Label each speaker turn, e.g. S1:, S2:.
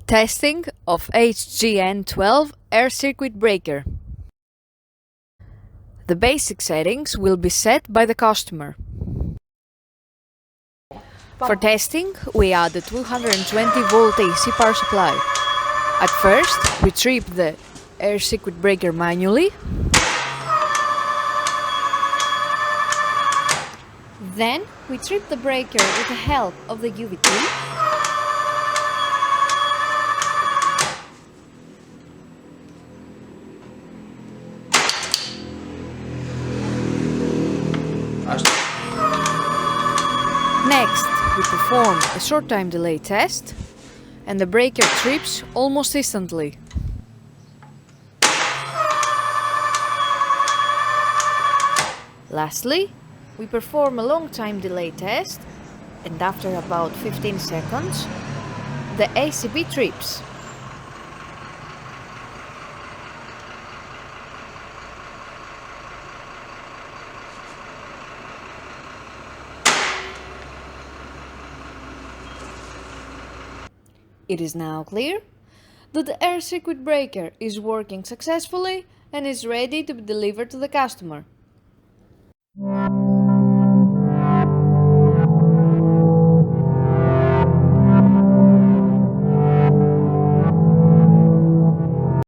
S1: Testing of HGN12 air circuit breaker. The basic settings will be set by the customer. For testing, we add the 220 volt AC power supply. At first, we trip the air circuit breaker manually. Then, we trip the breaker with the help of the UVT. Next, we perform a short time delay test, and the breaker trips almost instantly. Lastly, we perform a long time delay test, and after about 15 seconds, the ACB trips. It is now clear that the air circuit breaker is working successfully and is ready to be delivered to the customer.